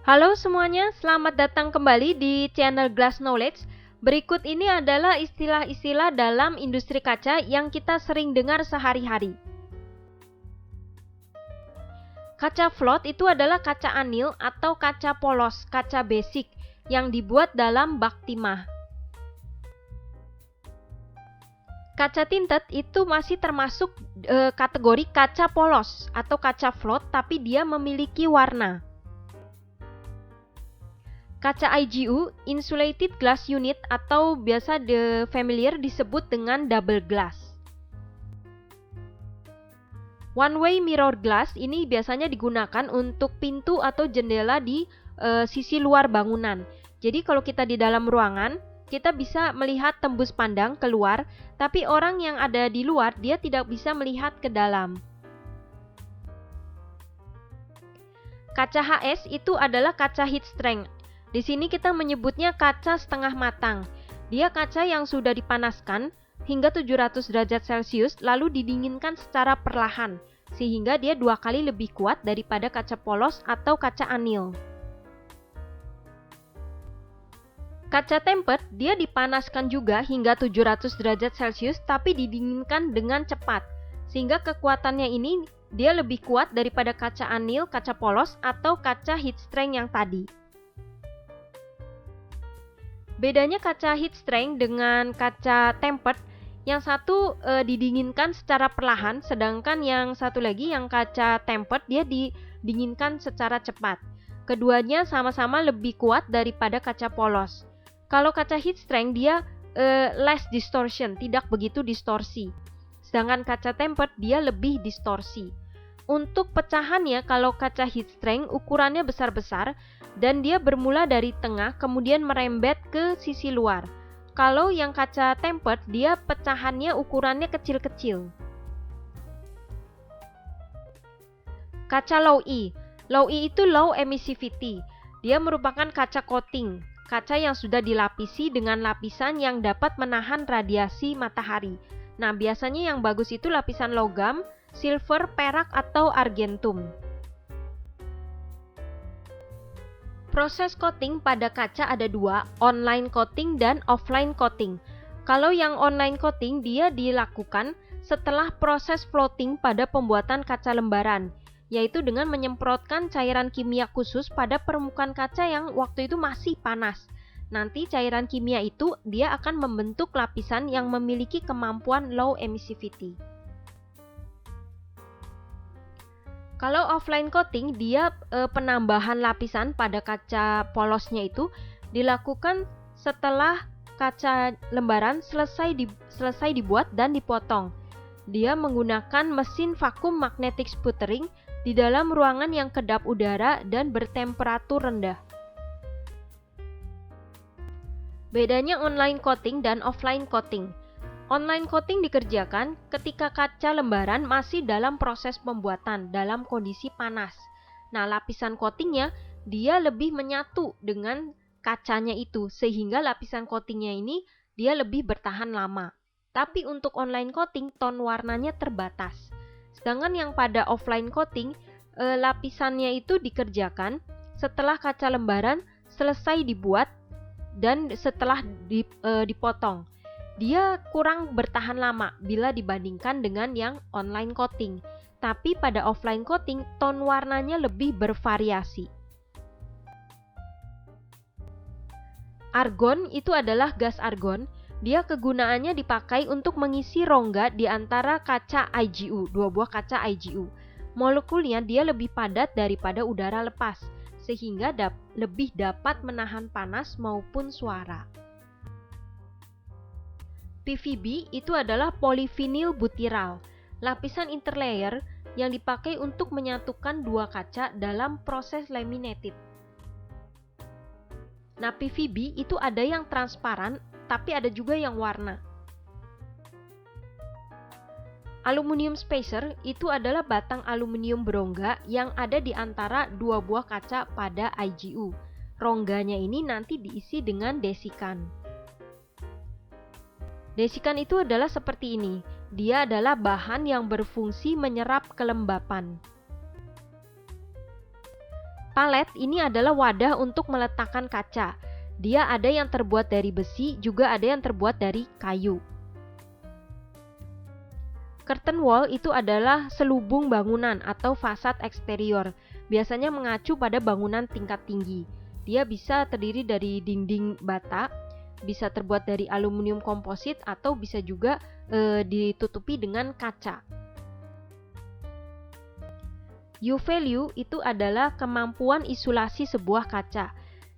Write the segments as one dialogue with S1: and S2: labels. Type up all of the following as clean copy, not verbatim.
S1: Halo semuanya, selamat datang kembali di channel Glass Knowledge. Berikut ini adalah istilah-istilah dalam industri kaca yang kita sering dengar sehari-hari. Kaca float itu adalah kaca anil atau kaca polos, kaca basic yang dibuat dalam bak timah. Kaca tinted itu masih termasuk kategori kaca polos atau kaca float, tapi dia memiliki warna. Kaca IGU, Insulated Glass Unit, atau biasa familiar disebut dengan double glass. One way mirror glass ini biasanya digunakan untuk pintu atau jendela di sisi luar bangunan. Jadi kalau kita di dalam ruangan, kita bisa melihat tembus pandang keluar, tapi orang yang ada di luar dia tidak bisa melihat ke dalam. Kaca HS itu adalah kaca heat strength. Di sini kita menyebutnya kaca setengah matang. Dia kaca yang sudah dipanaskan hingga 700 derajat Celcius lalu didinginkan secara perlahan, sehingga dia 2 kali lebih kuat daripada kaca polos atau kaca anil. Kaca tempered dia dipanaskan juga hingga 700 derajat Celcius tapi didinginkan dengan cepat, sehingga kekuatannya ini dia lebih kuat daripada kaca anil, kaca polos, atau kaca heat strength yang tadi. Bedanya kaca heat strength dengan kaca tempered, yang satu didinginkan secara perlahan, sedangkan yang satu lagi yang kaca tempered dia didinginkan secara cepat. Keduanya sama-sama lebih kuat daripada kaca polos. Kalau kaca heat strength dia less distortion, tidak begitu distorsi. Sedangkan kaca tempered dia lebih distorsi. Untuk pecahannya, kalau kaca heat strength ukurannya besar-besar dan dia bermula dari tengah kemudian merembet ke sisi luar. Kalau yang kaca tempered dia pecahannya ukurannya kecil-kecil. Kaca low E. Low E itu low emissivity. Dia merupakan kaca coating, kaca yang sudah dilapisi dengan lapisan yang dapat menahan radiasi matahari. Nah, biasanya yang bagus itu lapisan logam, silver, perak, atau argentum. Proses coating pada kaca ada dua, online coating dan offline coating. Kalau yang online coating dia dilakukan setelah proses floating pada pembuatan kaca lembaran, yaitu dengan menyemprotkan cairan kimia khusus pada permukaan kaca yang waktu itu masih panas. Nanti cairan kimia itu dia akan membentuk lapisan yang memiliki kemampuan low emissivity. Kalau offline coating, dia penambahan lapisan pada kaca polosnya itu dilakukan setelah kaca lembaran selesai dibuat dan dipotong. Dia menggunakan mesin vakum magnetic sputtering di dalam ruangan yang kedap udara dan bertemperatur rendah. Bedanya online coating dan offline coating. Online coating dikerjakan ketika kaca lembaran masih dalam proses pembuatan dalam kondisi panas. Nah, lapisan coatingnya dia lebih menyatu dengan kacanya itu, sehingga lapisan coatingnya ini dia lebih bertahan lama. Tapi untuk online coating, ton warnanya terbatas. Sedangkan yang pada offline coating, lapisannya itu dikerjakan setelah kaca lembaran selesai dibuat dan setelah dipotong. Dia kurang bertahan lama bila dibandingkan dengan yang online coating. Tapi pada offline coating, ton warnanya lebih bervariasi. Argon itu adalah gas argon. Dia kegunaannya dipakai untuk mengisi rongga di antara kaca IGU, dua buah kaca IGU. Molekulnya dia lebih padat daripada udara lepas, sehingga lebih dapat menahan panas maupun suara. PVB itu adalah polyvinyl butyral, lapisan interlayer yang dipakai untuk menyatukan dua kaca dalam proses laminated. Nah, PVB itu ada yang transparan, tapi ada juga yang warna. Aluminium spacer itu adalah batang aluminium berongga yang ada di antara dua buah kaca pada IGU. Rongganya ini nanti diisi dengan desikan. Desikan itu adalah seperti ini. Dia adalah bahan yang berfungsi menyerap kelembapan. Palet ini adalah wadah untuk meletakkan kaca. Dia ada yang terbuat dari besi, juga ada yang terbuat dari kayu. Curtain wall itu adalah selubung bangunan atau fasad eksterior, biasanya mengacu pada bangunan tingkat tinggi. Dia bisa terdiri dari dinding bata, bisa terbuat dari aluminium komposit, atau bisa juga ditutupi dengan kaca. U-value itu adalah kemampuan isolasi sebuah kaca.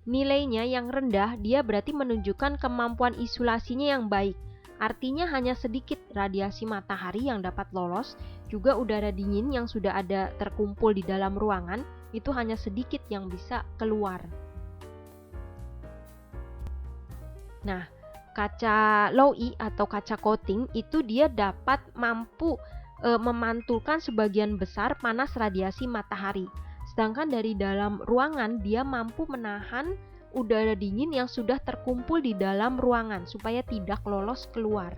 S1: Nilainya yang rendah, dia berarti menunjukkan kemampuan isolasinya yang baik. Artinya hanya sedikit radiasi matahari yang dapat lolos, juga udara dingin yang sudah ada terkumpul di dalam ruangan, itu hanya sedikit yang bisa keluar. Nah, kaca low E atau kaca coating itu dia dapat mampu memantulkan sebagian besar panas radiasi matahari. Sedangkan dari dalam ruangan dia mampu menahan udara dingin yang sudah terkumpul di dalam ruangan supaya tidak lolos keluar.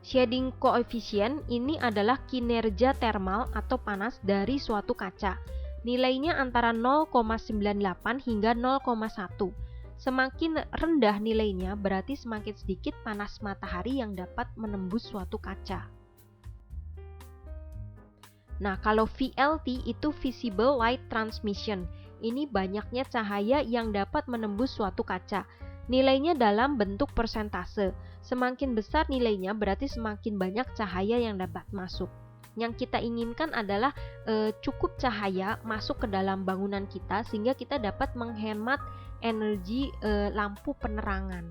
S1: Shading coefficient ini adalah kinerja termal atau panas dari suatu kaca. Nilainya antara 0,98 hingga 0,1. Semakin rendah nilainya berarti semakin sedikit panas matahari yang dapat menembus suatu kaca. Nah, kalau VLT itu Visible Light Transmission. Ini banyaknya cahaya yang dapat menembus suatu kaca. Nilainya dalam bentuk persentase. Semakin besar nilainya berarti semakin banyak cahaya yang dapat masuk. Yang kita inginkan adalah cukup cahaya masuk ke dalam bangunan kita sehingga kita dapat menghemat energi lampu penerangan.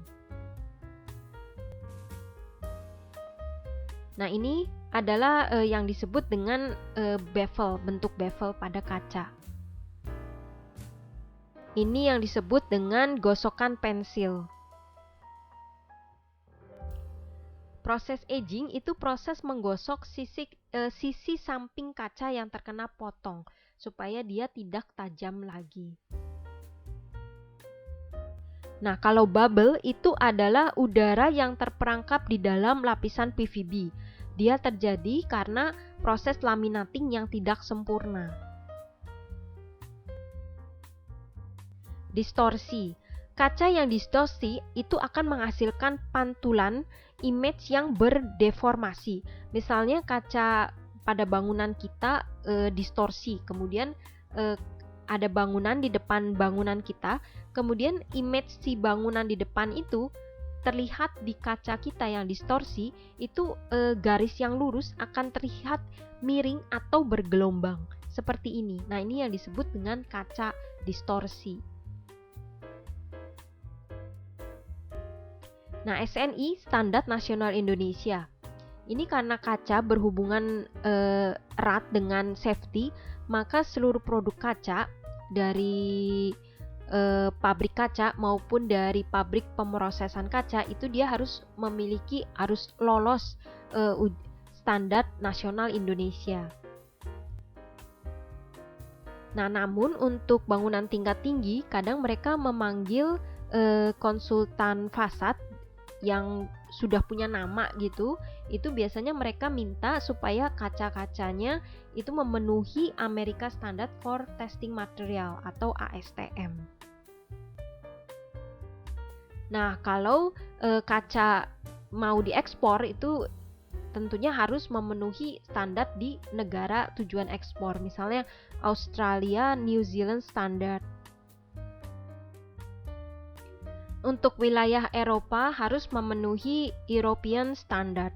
S1: Nah, ini adalah yang disebut dengan bevel, bentuk bevel pada kaca. Ini yang disebut dengan gosokan pensil. Proses aging itu proses menggosok sisi samping kaca yang terkena potong supaya dia tidak tajam lagi. Nah, kalau bubble itu adalah udara yang terperangkap di dalam lapisan PVB. Dia terjadi karena proses laminating yang tidak sempurna. Distorsi. Kaca yang distorsi itu akan menghasilkan pantulan image yang berdeformasi. Misalnya kaca pada bangunan kita distorsi, kemudian ada bangunan di depan bangunan kita, kemudian image si bangunan di depan itu terlihat di kaca kita yang distorsi, itu garis yang lurus akan terlihat miring atau bergelombang seperti ini. Nah, ini yang disebut dengan kaca distorsi. Nah, SNI Standar Nasional Indonesia. Ini karena kaca berhubungan erat dengan safety, maka seluruh produk kaca dari pabrik kaca maupun dari pabrik pemrosesan kaca itu dia harus lolos standar nasional Indonesia. Nah, namun untuk bangunan tingkat tinggi kadang mereka memanggil konsultan fasad yang sudah punya nama gitu. Itu biasanya mereka minta supaya kaca-kacanya itu memenuhi American Standard for Testing Material atau ASTM. Nah, kalau kaca mau diekspor itu tentunya harus memenuhi standar di negara tujuan ekspor, misalnya Australia, New Zealand Standard. Untuk wilayah Eropa harus memenuhi European Standard.